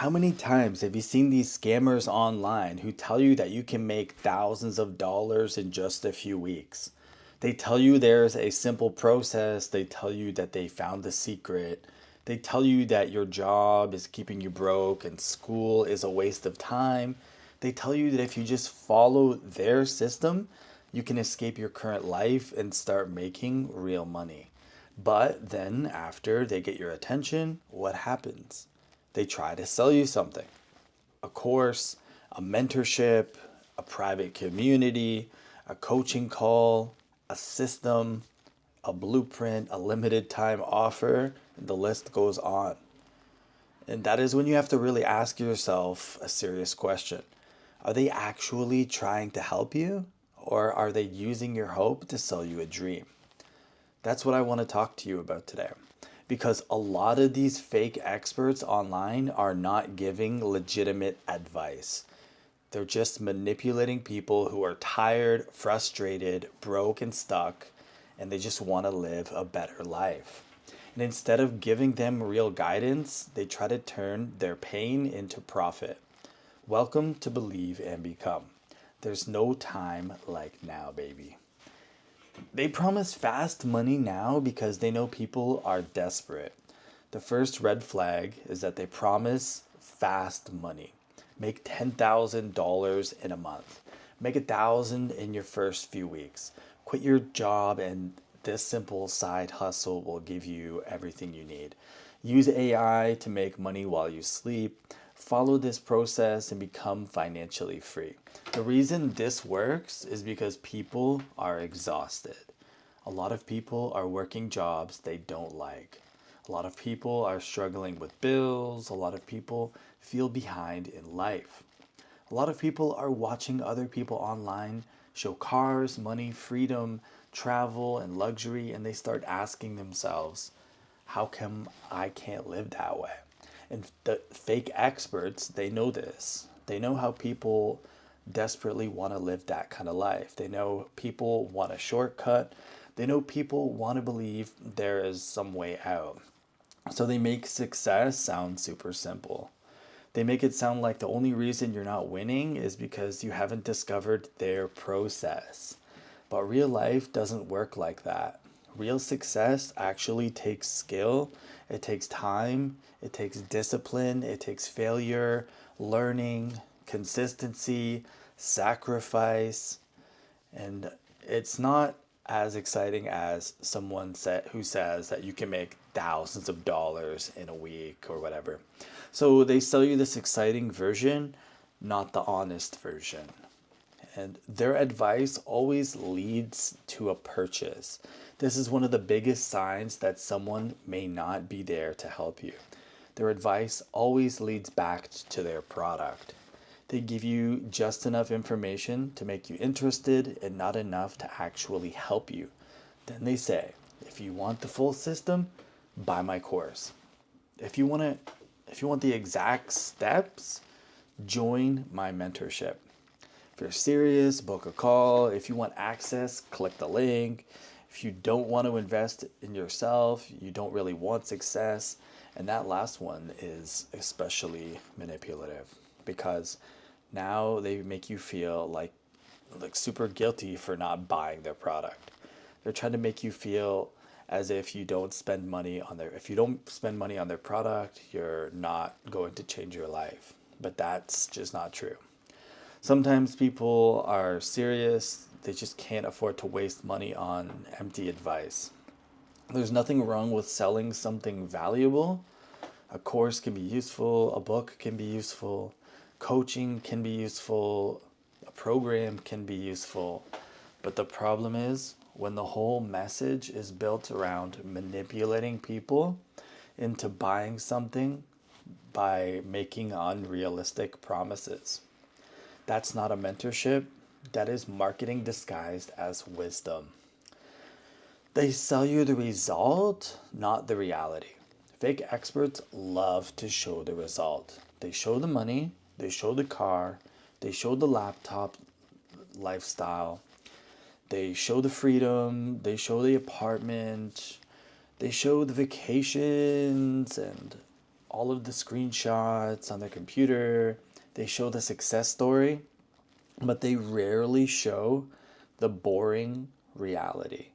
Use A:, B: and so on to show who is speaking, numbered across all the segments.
A: How many times have you seen these scammers online who tell you that you can make thousands of dollars in just a few weeks? They tell you there's a simple process. They tell you that they found the secret. They tell you that your job is keeping you broke and school is a waste of time. They tell you that if you just follow their system, you can escape your current life and start making real money. But then, after they get your attention, what happens? They try to sell you something: a course, a mentorship, a private community, a coaching call, a system, a blueprint, a limited time offer, and the list goes on. And that is when you have to really ask yourself a serious question. Are they actually trying to help you? Or are they using your hope to sell you a dream? That's what I want to talk to you about today. Because a lot of these fake experts online are not giving legitimate advice. They're just manipulating people who are tired, frustrated, broke, and stuck, and they just want to live a better life. And instead of giving them real guidance, they try to turn their pain into profit. Welcome to Believe and Become. There's no time like now, baby. They promise fast money now because they know people are desperate. The first red flag is that they promise fast money. Make $10,000 in a month. Make 1,000 in your first few weeks. Quit your job and this simple side hustle will give you everything you need. Use AI to make money while you sleep. Follow this process and become financially free. The reason this works is because people are exhausted. A lot of people are working jobs they don't like. A lot of people are struggling with bills. A lot of people feel behind in life. A lot of people are watching other people online show cars, money, freedom, travel, and luxury, and they start asking themselves, how come I can't live that way? And the fake experts, they know this. They know how people desperately want to live that kind of life. They know people want a shortcut. They know people want to believe there is some way out. So they make success sound super simple. They make it sound like the only reason you're not winning is because you haven't discovered their process. But real life doesn't work like that. Real success actually takes skill, it takes time, it takes discipline, it takes failure, learning, consistency, sacrifice, and it's not as exciting as who says that you can make thousands of dollars in a week or whatever. So they sell you this exciting version, not the honest version. And their advice always leads to a purchase. This is one of the biggest signs that someone may not be there to help you. Their advice always leads back to their product. They give you just enough information to make you interested and not enough to actually help you. Then they say, if you want the full system, buy my course. If you want the exact steps, join my mentorship. If you're serious, book a call. If you want access, click the link. If you don't want to invest in yourself, you don't really want success. And that last one is especially manipulative because now they make you feel like super guilty for not buying their product. They're trying to make you feel as if if you don't spend money on their product, you're not going to change your life. But that's just not true. Sometimes people are serious, they just can't afford to waste money on empty advice. There's nothing wrong with selling something valuable. A course can be useful, a book can be useful, coaching can be useful, a program can be useful. But the problem is when the whole message is built around manipulating people into buying something by making unrealistic promises. That's not a mentorship. That is marketing disguised as wisdom. They sell you the result, not the reality. Fake experts love to show the result. They show the money, they show the car, they show the laptop lifestyle, they show the freedom, they show the apartment, they show the vacations and all of the screenshots on their computer. They show the success story, but they rarely show the boring reality.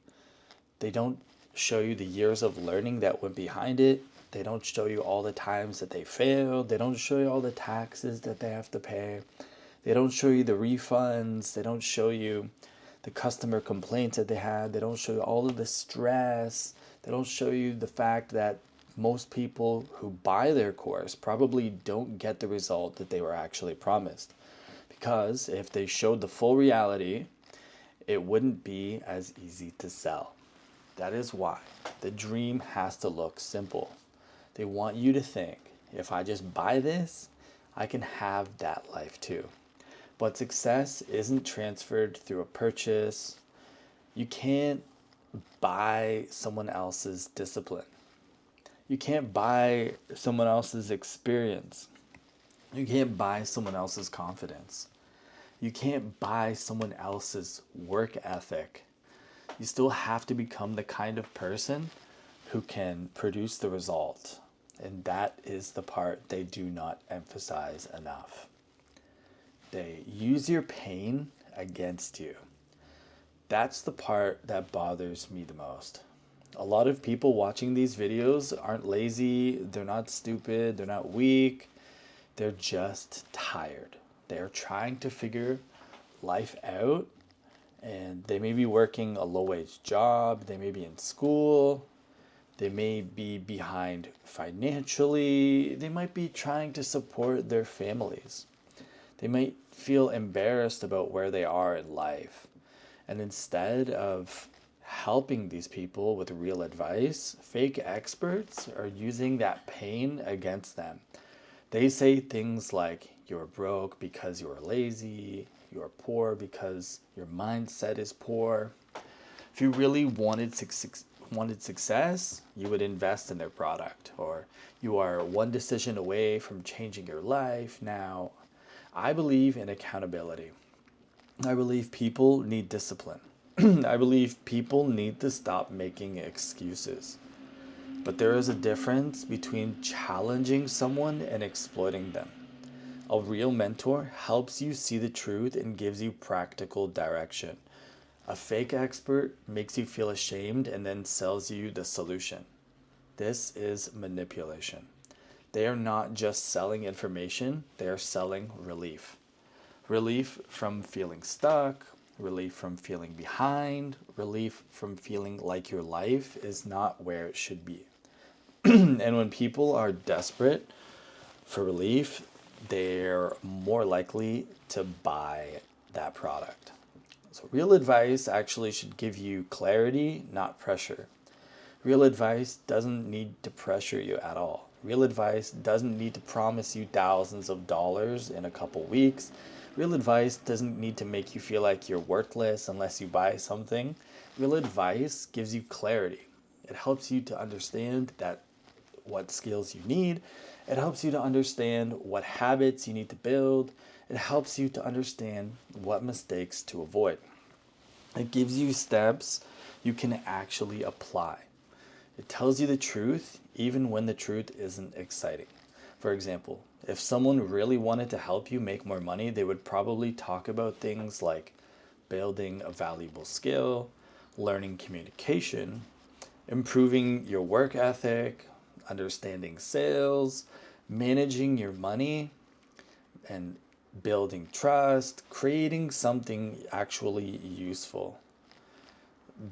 A: They don't show you the years of learning that went behind it. They don't show you all the times that they failed. They don't show you all the taxes that they have to pay. They don't show you the refunds. They don't show you the customer complaints that they had. They don't show you all of the stress. They don't show you the fact that most people who buy their course probably don't get the result that they were actually promised. Because if they showed the full reality, it wouldn't be as easy to sell. That is why the dream has to look simple. They want you to think, if I just buy this, I can have that life too. But success isn't transferred through a purchase. You can't buy someone else's discipline. You can't buy someone else's experience. You can't buy someone else's confidence. You can't buy someone else's work ethic. You still have to become the kind of person who can produce the result. And that is the part they do not emphasize enough. They use your pain against you. That's the part that bothers me the most. A lot of people watching these videos aren't lazy, they're not stupid, they're not weak, they're just tired. They're trying to figure life out, and they may be working a low-wage job, they may be in school, they may be behind financially, they might be trying to support their families. They might feel embarrassed about where they are in life. And instead of helping these people with real advice, fake experts are using that pain against them. They say things like, you're broke because you're lazy, you're poor because your mindset is poor. If you really wanted success, you would invest in their product, or you are one decision away from changing your life now. I believe in accountability. I believe people need discipline. I believe people need to stop making excuses. But there is a difference between challenging someone and exploiting them. A real mentor helps you see the truth and gives you practical direction. A fake expert makes you feel ashamed and then sells you the solution. This is manipulation. They are not just selling information, they are selling relief. Relief from feeling stuck, relief from feeling behind, relief from feeling like your life is not where it should be. And when people are desperate for relief, they're more likely to buy that product. So real advice actually should give you clarity, not pressure. Real advice doesn't need to pressure you at all. Real advice doesn't need to promise you thousands of dollars in a couple weeks. Real advice doesn't need to make you feel like you're worthless unless you buy something. Real advice gives you clarity. It helps you to understand what skills you need. It helps you to understand what habits you need to build. It helps you to understand what mistakes to avoid. It gives you steps you can actually apply. It tells you the truth even when the truth isn't exciting. For example, if someone really wanted to help you make more money, they would probably talk about things like building a valuable skill, learning communication, improving your work ethic, understanding sales, managing your money, and building trust, creating something actually useful.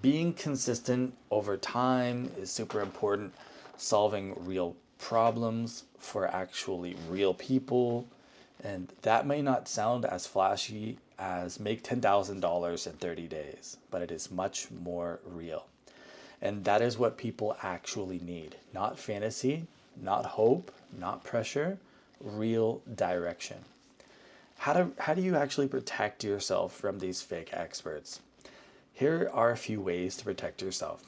A: Being consistent over time is super important. Solving real problems for actually real people. And that may not sound as flashy as make $10,000 in 30 days, but it is much more real. And that is what people actually need. Not fantasy, not hope, not pressure, real direction. How do you actually protect yourself from these fake experts? Here are a few ways to protect yourself.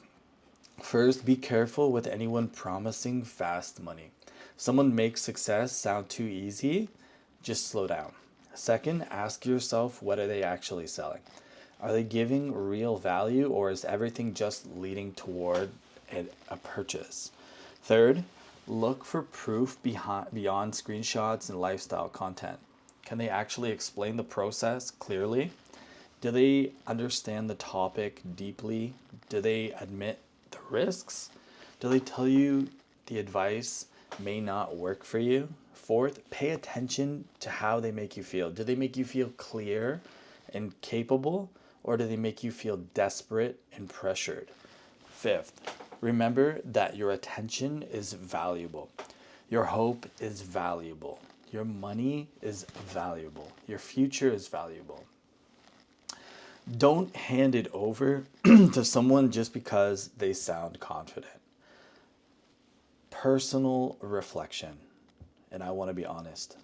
A: First, be careful with anyone promising fast money. If someone makes success sound too easy, just slow down. Second, ask yourself, what are they actually selling? Are they giving real value, or is everything just leading toward a purchase? Third, Look for proof beyond screenshots and lifestyle content. Can they actually explain the process clearly? Do they understand the topic deeply? Do they admit the risks? Do they tell you the advice may not work for you? Fourth, pay attention to how they make you feel. Do they make you feel clear and capable, or do they make you feel desperate and pressured? Fifth, remember that your attention is valuable. Your hope is valuable. Your money is valuable. Your future is valuable. Don't hand it over to someone just because they sound confident. Personal reflection, and I want to be honest.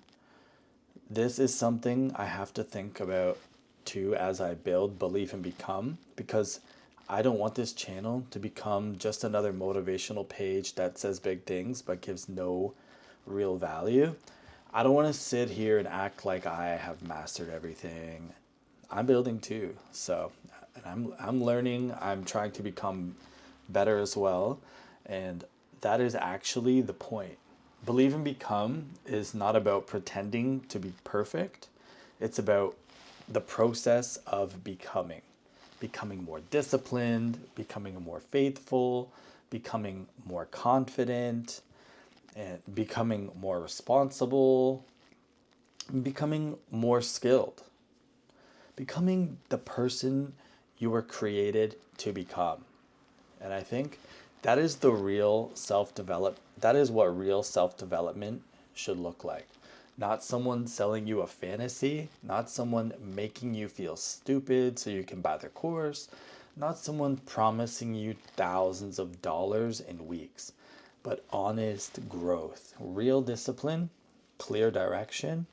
A: This is something I have to think about too as I build, believe, and become, because I don't want this channel to become just another motivational page that says big things but gives no real value. I don't want to sit here and act like I have mastered everything. I'm building too, so and I'm learning. I'm trying to become better as well, and that is actually the point. Believe and become is not about pretending to be perfect. It's about the process of becoming more disciplined, becoming more faithful, becoming more confident, and becoming more responsible, becoming more skilled, becoming the person you were created to become. And I think that is the real that is what real self-development should look like. Not someone selling you a fantasy, not someone making you feel stupid so you can buy their course, not someone promising you thousands of dollars in weeks, but honest growth, real discipline, clear direction,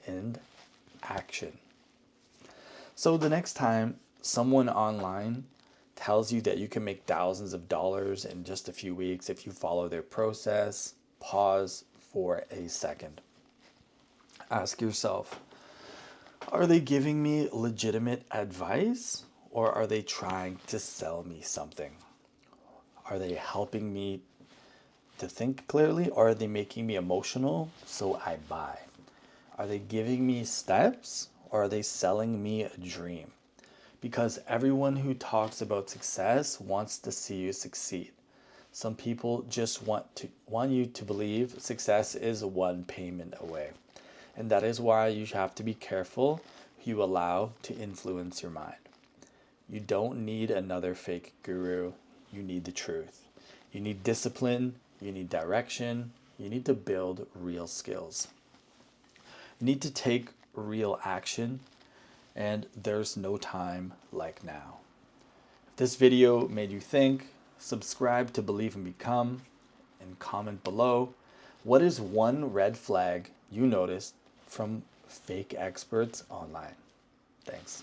A: and action. So the next time someone online tells you that you can make thousands of dollars in just a few weeks if you follow their process, pause for a second. Ask yourself, are they giving me legitimate advice, or are they trying to sell me something? Are they helping me to think clearly, or are they making me emotional so I buy? Are they giving me steps, or are they selling me a dream? Because everyone who talks about success wants to see you succeed. Some people just want you to believe success is one payment away. And that is why you have to be careful who you allow to influence your mind. You don't need another fake guru. You need the truth. You need discipline. You need direction. You need to build real skills. You need to take real action. And there's no time like now. If this video made you think, subscribe to Believe and Become, and comment below. What is one red flag you noticed from fake experts online? Thanks.